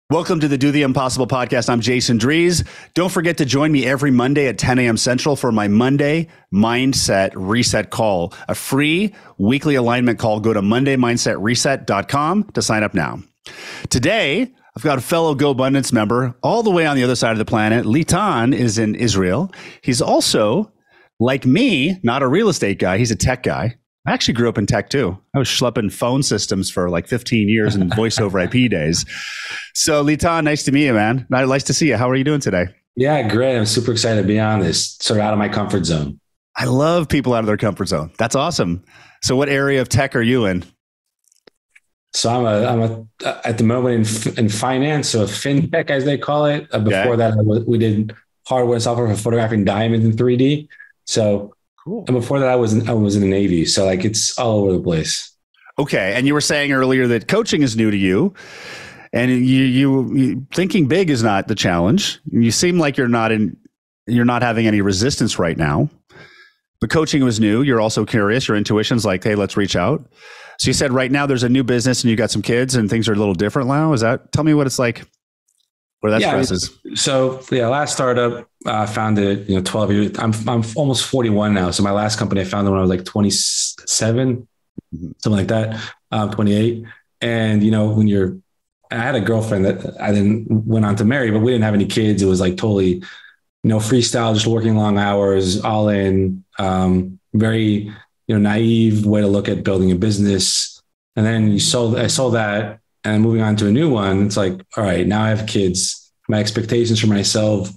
Welcome to the Do the Impossible podcast. I'm Jason Drees. Don't forget to join me every Monday at 10 a.m. Central for my Monday Mindset Reset call, a free weekly alignment call. Go to mondaymindsetreset.com to sign up now. Today, I've got a fellow Go Abundance member all the way on the other side of the planet. Litan is in Israel. He's also, like me, not a real estate guy. He's a tech guy. I actually grew up in tech too. I was schlepping phone systems for like 15 years in voice over IP days. So Litan, nice to meet you, man. Nice to see you. How are you doing today? Yeah, great. I'm super excited to be on this, sort of out of my comfort zone. I love people out of their comfort zone. That's awesome. So what area of tech are you in? So I'm at the moment in finance, so a fintech as they call it. Before that, we did hardware and software for photographing diamonds in 3D. So cool. And before that, I was in the Navy. So like it's all over the place. Okay. And you were saying earlier that coaching is new to you, and you thinking big is not the challenge. You seem like you're not having any resistance right now, but coaching was new. You're also curious. Your intuition's like, hey, let's reach out. So you said right now there's a new business and you got some kids and things are a little different now. Tell me what it's like, where that stress is. So last startup, founded, 12 years. I'm almost 41 now. So my last company I founded when I was like 27, something like that, 28. And, I had a girlfriend that I then went on to marry, but we didn't have any kids. It was like totally, freestyle, just working long hours, all in, very, naive way to look at building a business. And then I sold that, and moving on to a new one. It's like, all right, now I have kids. My expectations for myself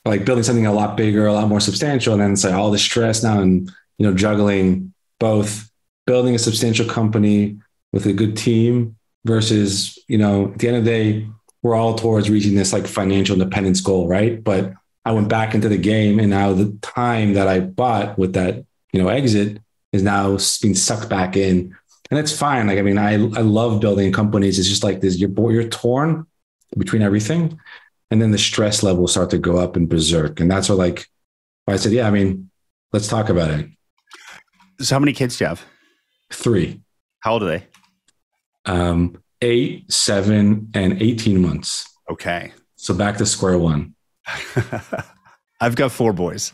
are like building something a lot bigger, a lot more substantial. And then it's like all the stress now and, juggling both building a substantial company with a good team versus, at the end of the day, we're all towards reaching this like financial independence goal, right? But I went back into the game, and now the time that I bought with that, exit is now being sucked back in. And it's fine. Like, I love building companies. It's just like this, you're torn between everything. And then the stress levels start to go up and berserk. And that's why I said, let's talk about it. So how many kids do you have? 3. How old are they? 8, 7, and 18 months. Okay. So back to square one. I've got 4 boys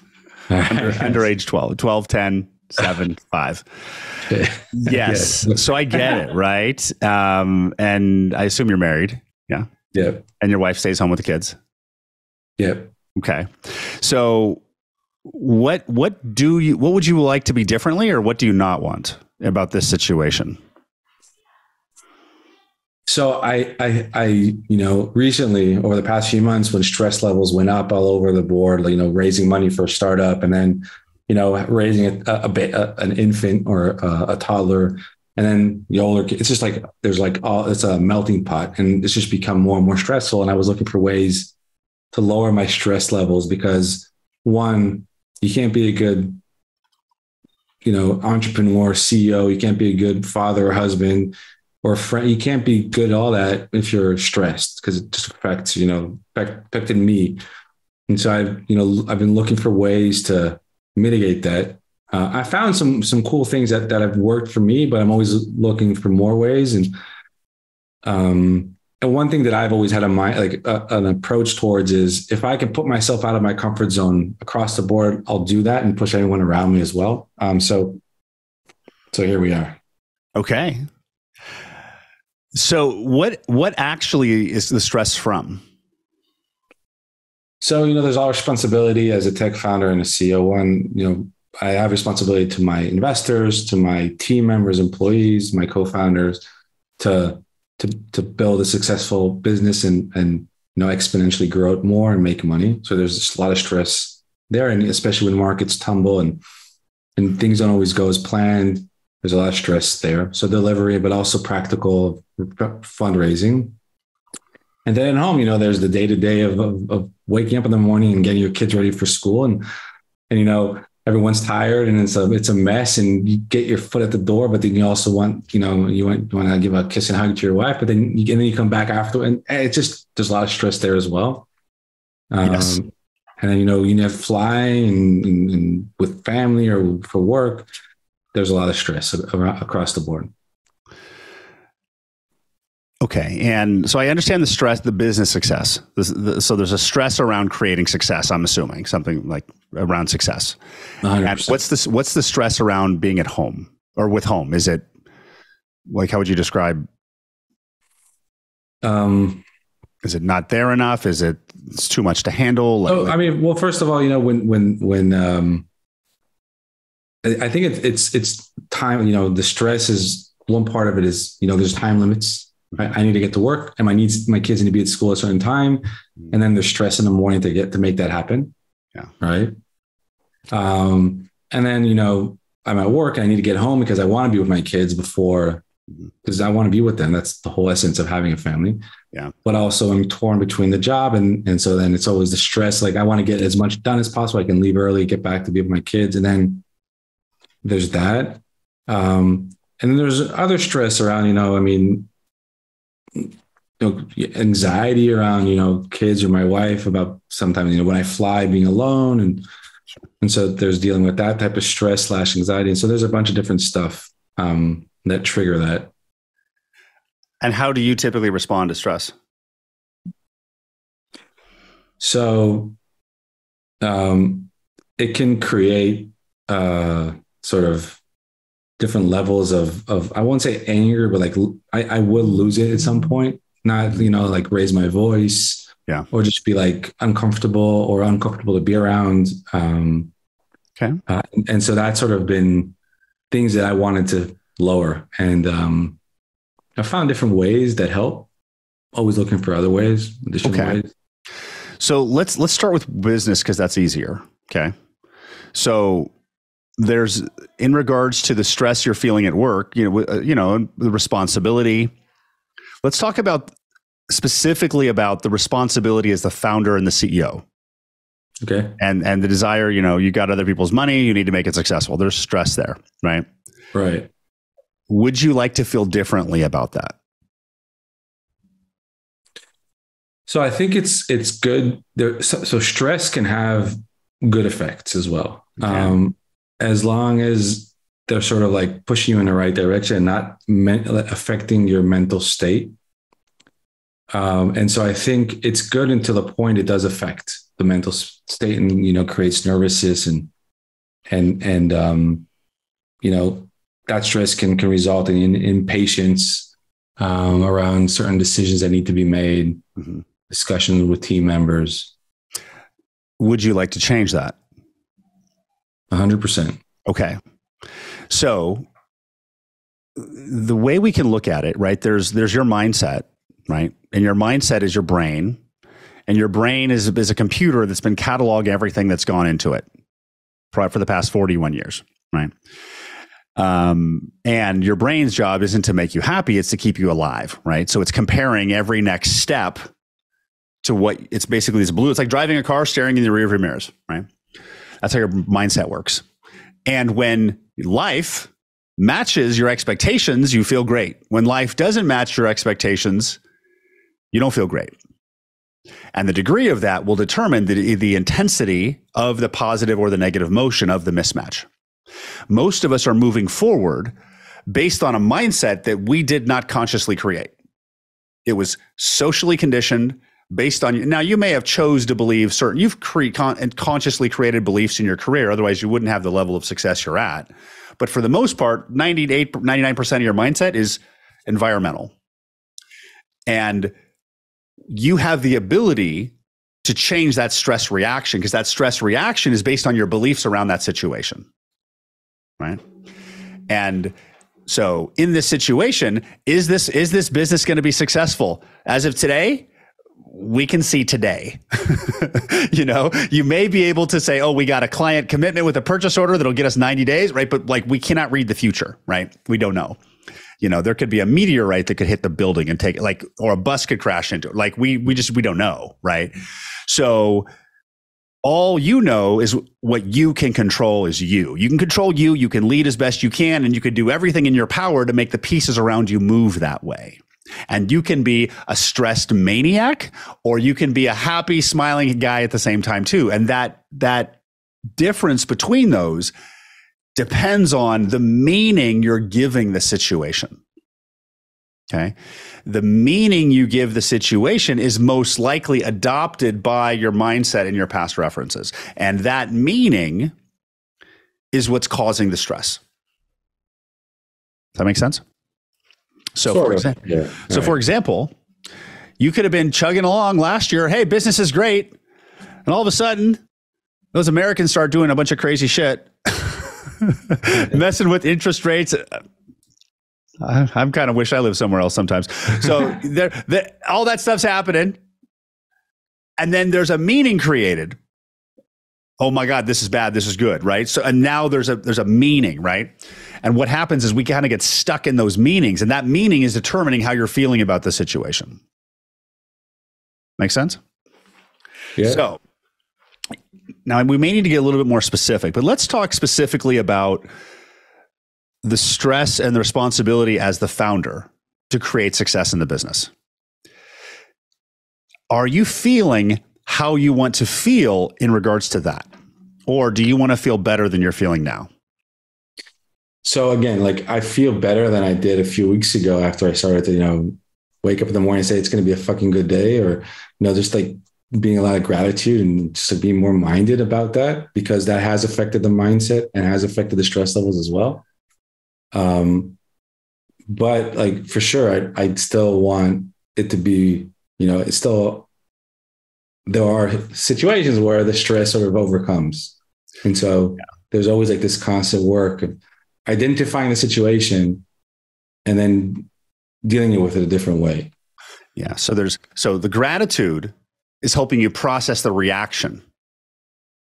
under age 12, 10, 7, 5. Yes. So I get it. Right. And I assume you're married. Yeah. Yep. And your wife stays home with the kids. Yep. Okay. So what would you like to be differently, or what do you not want about this situation? So I recently, over the past few months, when stress levels went up all over the board, raising money for a startup, and then, raising an infant or a toddler, and then the older kid, it's just like, it's a melting pot, and it's just become more and more stressful. And I was looking for ways to lower my stress levels because, one, you can't be a good, entrepreneur, CEO. You can't be a good father or husband or friend. You can't be good at all that if you're stressed, because it just affected me. And so I've been looking for ways to mitigate that. I found some cool things that have worked for me, but I'm always looking for more ways. And one thing that I've always had in mind, an approach towards, is if I can put myself out of my comfort zone across the board, I'll do that and push everyone around me as well. So here we are. Okay. So what actually is the stress from? So, there's all responsibility as a tech founder and a CEO. One, I have responsibility to my investors, to my team members, employees, my co-founders, to build a successful business and exponentially grow it more and make money. So there's just a lot of stress there. And especially when markets tumble and things don't always go as planned, there's a lot of stress there. So delivery, but also practical fundraising. And then at home, there's the day-to-day of waking up in the morning and getting your kids ready for school. And everyone's tired and it's a mess, and you get your foot at the door, but then you also want, you want to give a kiss and hug to your wife, but then you come back after, and it's just, there's a lot of stress there as well. Yes. And then, you have flying and with family or for work, there's a lot of stress across the board. Okay. And so I understand the stress, the business success. So there's a stress around creating success, I'm assuming, something like around success. 100%. And what's the stress around being at home or with home? Is it like, how would you describe? Is it not there enough? Is it's too much to handle? I mean, well, first of all, when I think it's time, the stress is one part of it is, there's time limits. Right? I need to get to work and my kids need to be at school at a certain time. And then there's stress in the morning to make that happen. Yeah. Right. And then, I'm at work and I need to get home because I want to be with my kids because I want to be with them. That's the whole essence of having a family. Yeah. But also I'm torn between the job. And so then it's always the stress. Like I want to get as much done as possible. I can leave early, get back to be with my kids. And then there's that. And then there's other stress around, anxiety around, kids or my wife about sometimes, when I fly being alone. And so there's dealing with that type of stress / anxiety. And so there's a bunch of different stuff that trigger that. And how do you typically respond to stress? So it can create sort of different levels of I won't say anger, but like I will lose it at some point. Not, like raise my voice, or just be like uncomfortable to be around. Okay. And so that's sort of been things that I wanted to lower. And I found different ways that help. Always looking for other ways, additional ways. So let's start with business because that's easier. Okay. So there's, in regards to the stress you're feeling at work, the responsibility. Let's talk specifically about the responsibility as the founder and the CEO. Okay. And the desire, you got other people's money, you need to make it successful. There's stress there, right? Right. Would you like to feel differently about that? So I think it's good. So stress can have good effects as well. Okay. As long as they're sort of like pushing you in the right direction and not affecting your mental state. And so I think it's good until the point it does affect the mental state and, creates nervousness and that stress can result in impatience around certain decisions that need to be made, discussions with team members. Would you like to change that? 100%. Okay. So the way we can look at it, right? There's your mindset, right? And your mindset is your brain, and your brain is a computer that's been cataloging everything that's gone into it for the past 41 years, right? And your brain's job isn't to make you happy, it's to keep you alive, right? So it's comparing every next step to what it's basically this blue. It's like driving a car, staring in the rearview mirrors, right? That's how your mindset works. And when life matches your expectations, you feel great. When life doesn't match your expectations, you don't feel great. And the degree of that will determine the intensity of the positive or the negative motion of the mismatch. Most of us are moving forward based on a mindset that we did not consciously create. It was socially conditioned based on, now you may have chose to believe you've consciously created beliefs in your career. Otherwise you wouldn't have the level of success you're at. But for the most part, 99% of your mindset is environmental. And you have the ability to change that stress reaction because that stress reaction is based on your beliefs around that situation. Right. And so in this situation, is this business going to be successful? As of today, we can see today. You may be able to say, oh, we got a client commitment with a purchase order that'll get us 90 days, right? But like, we cannot read the future, right? We don't know. There could be a meteorite that could hit the building and take it, or a bus could crash into it. Like we don't know, right? So all is what you can control is you. You can control you can lead as best you can, and you can do everything in your power to make the pieces around you move that way. And you can be a stressed maniac, or you can be a happy, smiling guy at the same time too. And that difference between those depends on the meaning you're giving the situation. Okay. The meaning you give the situation is most likely adopted by your mindset and your past references. And that meaning is what's causing the stress. Does that make sense? So, for example, you could have been chugging along last year. Hey, business is great. And all of a sudden, those Americans start doing a bunch of crazy shit, messing with interest rates. I'm kind of wish I lived somewhere else sometimes. So all that stuff's happening. And then there's a meaning created. Oh my God, this is bad. This is good. Right. So, and now there's a meaning, right? And what happens is we kind of get stuck in those meanings, and that meaning is determining how you're feeling about the situation. Make sense? Yeah. So now we may need to get a little bit more specific, but let's talk specifically about the stress and the responsibility as the founder to create success in the business. Are you feeling how you want to feel in regards to that? Or do you want to feel better than you're feeling now? So again, like I feel better than I did a few weeks ago after I started to, wake up in the morning and say it's going to be a fucking good day, or, just like being a lot of gratitude and just like being more minded about that, because that has affected the mindset and has affected the stress levels as well. But like for sure, I'd still want it to be, it's still, there are situations where the stress sort of overcomes. And so there's always like this constant work of identifying the situation and then dealing with it a different way. Yeah. So the gratitude is helping you process the reaction,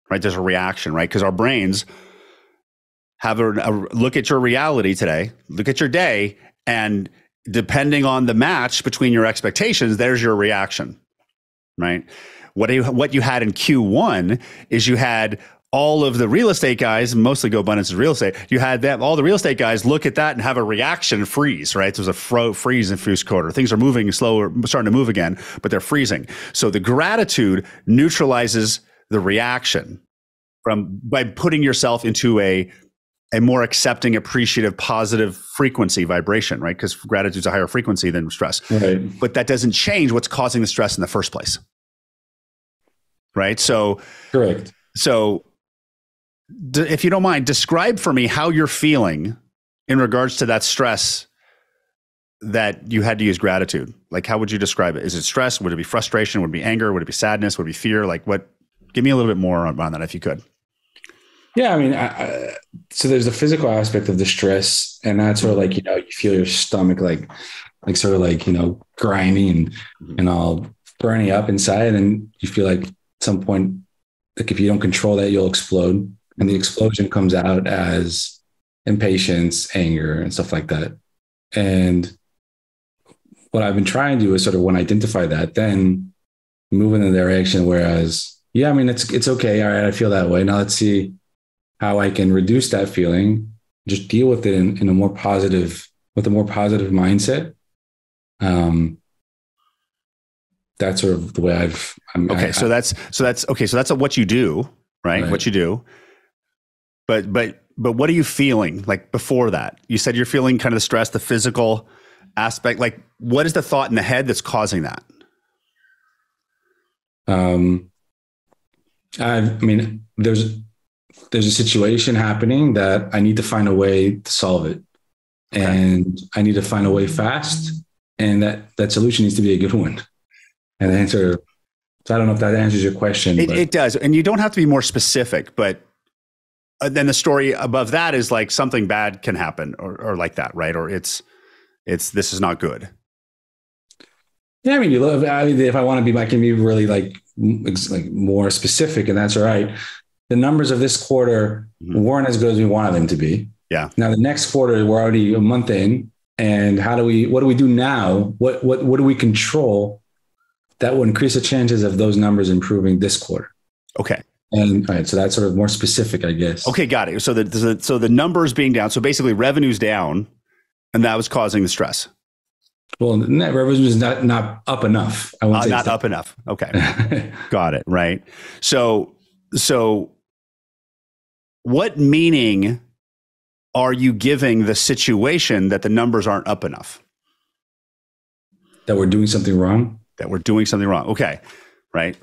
right? There's a reaction, right? Because our brains have a look at your reality today, look at your day, and depending on the match between your expectations, there's your reaction, right? What you had in Q1 is you had all of the real estate guys, mostly GoAbundance is real estate. You had all the real estate guys look at that and have a reaction and freeze, right? There's a freeze in first quarter. Things are moving slower, starting to move again, but they're freezing. So the gratitude neutralizes the reaction by putting yourself into a more accepting, appreciative, positive frequency vibration, right? Because gratitude is a higher frequency than stress. Right. But that doesn't change what's causing the stress in the first place. Right? So correct. So if you don't mind, describe for me how you're feeling in regards to that stress that you had to use gratitude. Like, how would you describe it? Is it stress? Would it be frustration? Would it be anger? Would it be sadness? Would it be fear? Like what? Give me a little bit more on that if you could. Yeah, I mean, so there's the physical aspect of the stress, and that's sort of like, you feel your stomach like sort of like, grinding and all burning up inside. And you feel like at some point, like if you don't control that, you'll explode. And the explosion comes out as impatience, anger, and stuff like that. And what I've been trying to do is sort of when I identify that, then move in the direction. Whereas, yeah, I mean, it's okay. All right, I feel that way. Now let's see how I can reduce that feeling, just deal with it in a more positive, with a more positive mindset. That's sort of the way So that's what you do, right? What you do. But what are you feeling like before that? You said you're feeling kind of the stress, the physical aspect. Like, what is the thought in the head that's causing that? I mean, there's a situation happening that I need to find a way to solve it. Okay. And I need to find a way fast. And that solution needs to be a good one. And the answer, so I don't know if that answers your question. It does. And you don't have to be more specific, but then the story above that is like something bad can happen or like that, right? Or it's this is not good. Yeah, I mean, if I want to be, I can be really like more specific, and that's all right. The numbers of this quarter weren't as good as we wanted them to be. Yeah. Now the next quarter, we're already a month in, and what do we do now? What do we control that will increase the chances of those numbers improving this quarter? Okay. And all right, so that's sort of more specific, I guess. Okay, got it. So the numbers being down, so basically revenue's down, and that was causing the stress. Well, net revenue is not up enough. I won't say not up enough. Okay, got it. Right. So what meaning are you giving the situation that the numbers aren't up enough? That we're doing something wrong? That we're doing something wrong. Okay. Right.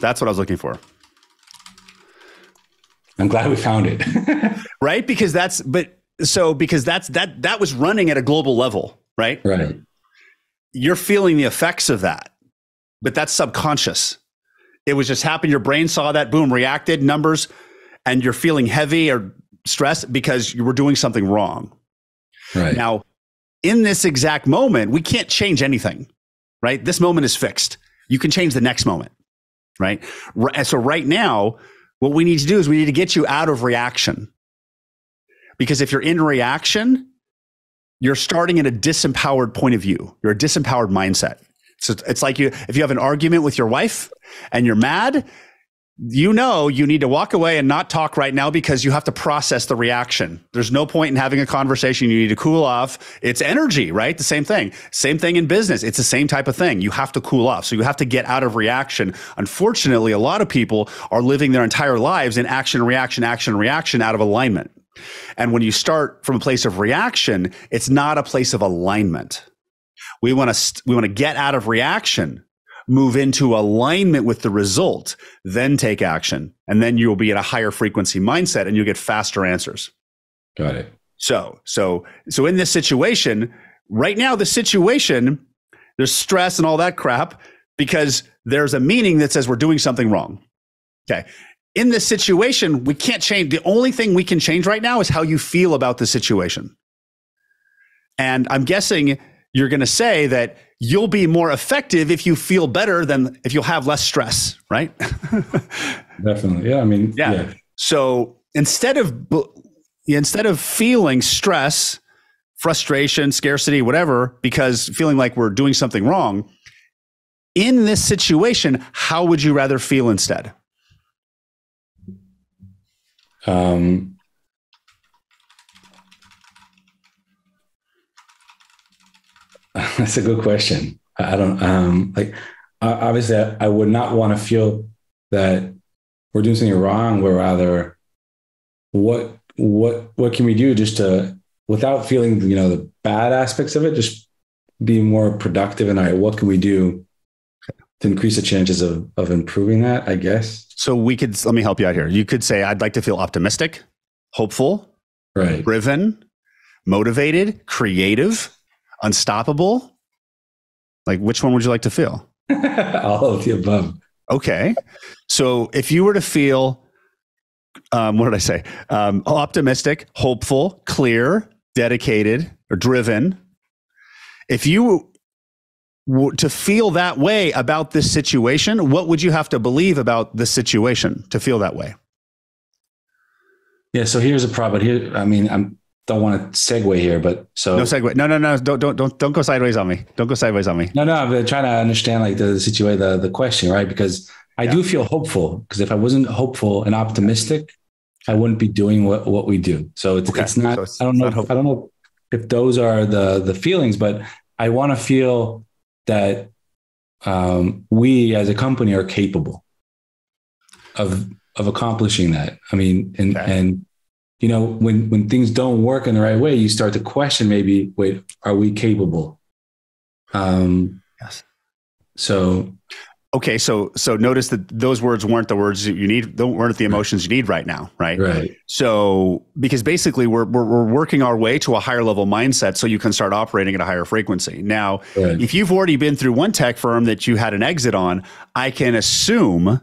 That's what I was looking for. I'm glad we found it. Right. Because that was running at a global level, right? Right. You're feeling the effects of that, but that's subconscious. It was just happened. Your brain saw that, boom, reacted, numbers, and you're feeling heavy or stressed because you were doing something wrong. Right. Now, in this exact moment, we can't change anything, right? This moment is fixed. You can change the next moment, right? So right now, what we need to do is we need to get you out of reaction. Because if you're in reaction, you're starting at a disempowered point of view. You're a disempowered mindset. So it's like if you have an argument with your wife and you're mad, you need to walk away and not talk right now because you have to process the reaction. There's no point in having a conversation. You need to cool off. It's energy, right? The same thing. Same thing in business. It's the same type of thing. You have to cool off. So you have to get out of reaction. Unfortunately, a lot of people are living their entire lives in action, reaction, out of alignment. And when you start from a place of reaction, it's not a place of alignment. We want to get out of reaction, move into alignment with the result, then take action. And then you'll be at a higher frequency mindset and you'll get faster answers. Got it. So in this situation, right now, there's stress and all that crap because there's a meaning that says we're doing something wrong. Okay. In this situation, we can't change. The only thing we can change right now is how you feel about the situation. And I'm guessing you're going to say that you'll be more effective if you feel better than if you'll have less stress, right? Definitely. Yeah. I mean, yeah. So instead of feeling stress, frustration, scarcity, whatever, because feeling like we're doing something wrong, in this situation, how would you rather feel instead? That's a good question. I don't obviously I would not want to feel that we're doing something wrong, but rather what can we do just to, without feeling, the bad aspects of it, just be more productive. And all right, what can we do to increase the chances of improving that, I guess? So let me help you out here. You could say, I'd like to feel optimistic, hopeful, right, driven, motivated, creative, unstoppable. Like, which one would you like to feel? All of the above. Okay. So if you were to feel, what did I say? Optimistic, hopeful, clear, dedicated, or driven. If you were to feel that way about this situation, what would you have to believe about this situation to feel that way? Yeah. So here's a problem. Here, I mean, don't want to segue here, but so no segue. No. Don't go sideways on me. Don't go sideways on me. No. I'm trying to understand like the situation, the question, right? Because I do feel hopeful, because if I wasn't hopeful and optimistic, I wouldn't be doing what we do. So it's not, I don't know if those are the feelings, but I want to feel that we as a company are capable of accomplishing that. I mean, and when things don't work in the right way, you start to question, maybe, wait, are we capable? Yes. So, okay. So notice that those words weren't the words that you need. Weren't the emotions you need right now. Right. Right. So, because basically we're working our way to a higher level mindset so you can start operating at a higher frequency. Now, right, if you've already been through one tech firm that you had an exit on, I can assume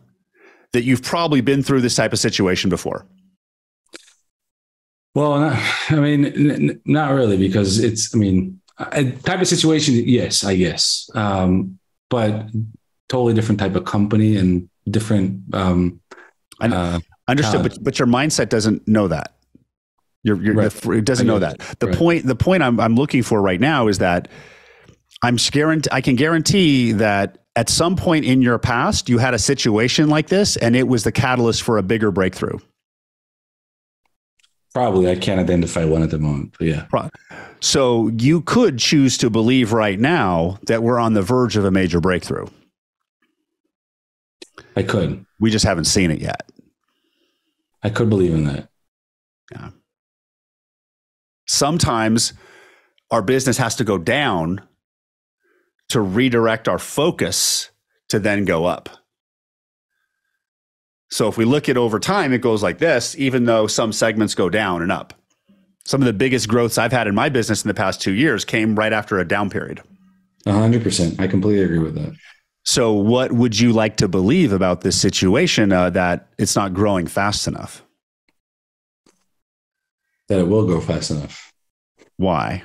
that you've probably been through this type of situation before. Well, not really, because it's, a type of situation, yes, I guess. But totally different type of company and different. Understood, but your mindset doesn't know that. It doesn't know that. The point I'm looking for right now is that I can guarantee that at some point in your past, you had a situation like this, and it was the catalyst for a bigger breakthrough. Probably. I can't identify one at the moment, but yeah. So you could choose to believe right now that we're on the verge of a major breakthrough. I could. We just haven't seen it yet. I could believe in that. Yeah. Sometimes our business has to go down to redirect our focus to then go up. So if we look at over time, it goes like this, even though some segments go down and up. Some of the biggest growths I've had in my business in the past 2 years came right after a down period. 100%. I completely agree with that. So what would you like to believe about this situation that it's not growing fast enough? That it will go fast enough. Why?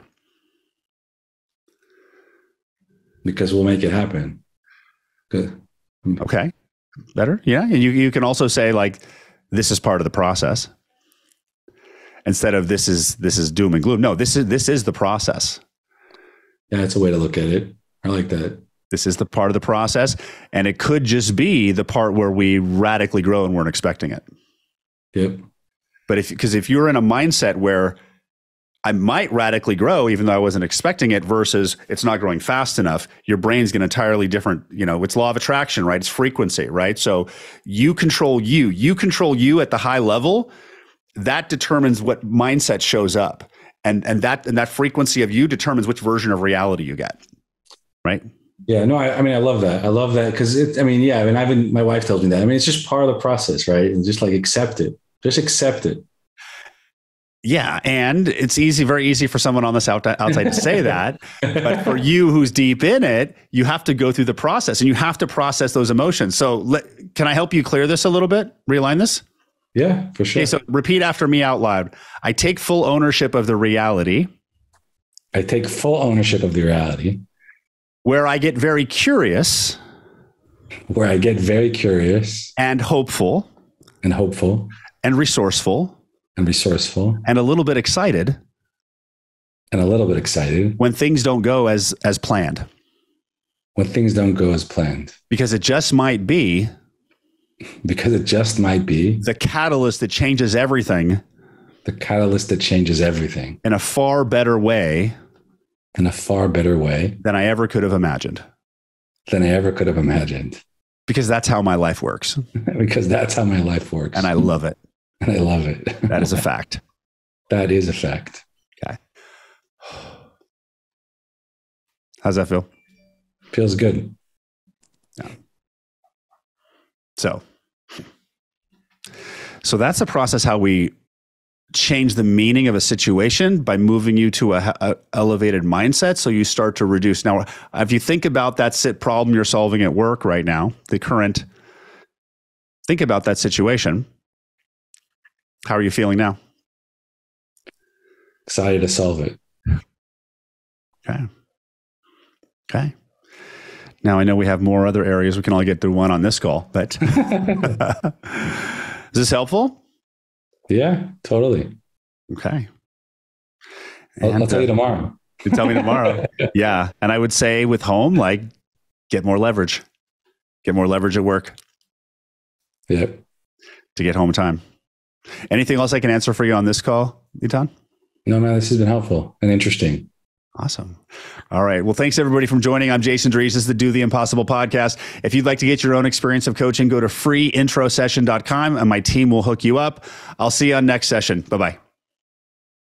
Because we'll make it happen. Good. Okay. Better. Yeah. And you can also say like, this is part of the process instead of this is doom and gloom. No, this is the process. Yeah. That's a way to look at it. I like that. This is the part of the process. And it could just be the part where we radically grow and weren't expecting it. Yep. But if you're in a mindset where I might radically grow, even though I wasn't expecting it, versus it's not growing fast enough, your brain's going to entirely different, it's law of attraction, right? It's frequency, right? So you control you at the high level. That determines what mindset shows up. And that frequency of you determines which version of reality you get. Right. Yeah, no, I mean, I love that. I love that because my wife tells me that. I mean, it's just part of the process, right? And just like accept it. Just accept it. Yeah. And it's very easy for someone on this outside to say that. But for you who's deep in it, you have to go through the process and you have to process those emotions. So can I help you clear this a little bit? Realign this? Yeah, for sure. Okay, so repeat after me out loud. I take full ownership of the reality. I take full ownership of the reality. Where I get very curious. Where I get very curious. And hopeful. And hopeful. And resourceful. And resourceful. And a little bit excited. And a little bit excited. When things don't go as planned. When things don't go as planned. Because it just might be. Because it just might be. The catalyst that changes everything. The catalyst that changes everything. In a far better way. In a far better way. Than I ever could have imagined. Because that's how my life works. Because that's how my life works. And I love it. And I love it. That is a fact. That is a fact. Okay. How's that feel? Feels good. Yeah. So that's the process how we change the meaning of a situation by moving you to a elevated mindset. So you start to reduce. Now, if you think about that problem you're solving at work right now, think about that situation. How are you feeling now? Excited to solve it. Okay. Now I know we have more other areas. We can only get through one on this call, but is this helpful? Yeah, totally. Okay. I'll tell you tomorrow. You tell me tomorrow. Yeah. And I would say with home, like get more leverage. Get more leverage at work. Yep. To get home time. Anything else I can answer for you on this call, Litan? No, man, this has been helpful and interesting. Awesome. All right. Well, thanks everybody for joining. I'm Jason Dries. This is the Do the Impossible podcast. If you'd like to get your own experience of coaching, go to freeintrosession.com and my team will hook you up. I'll see you on next session. Bye-bye.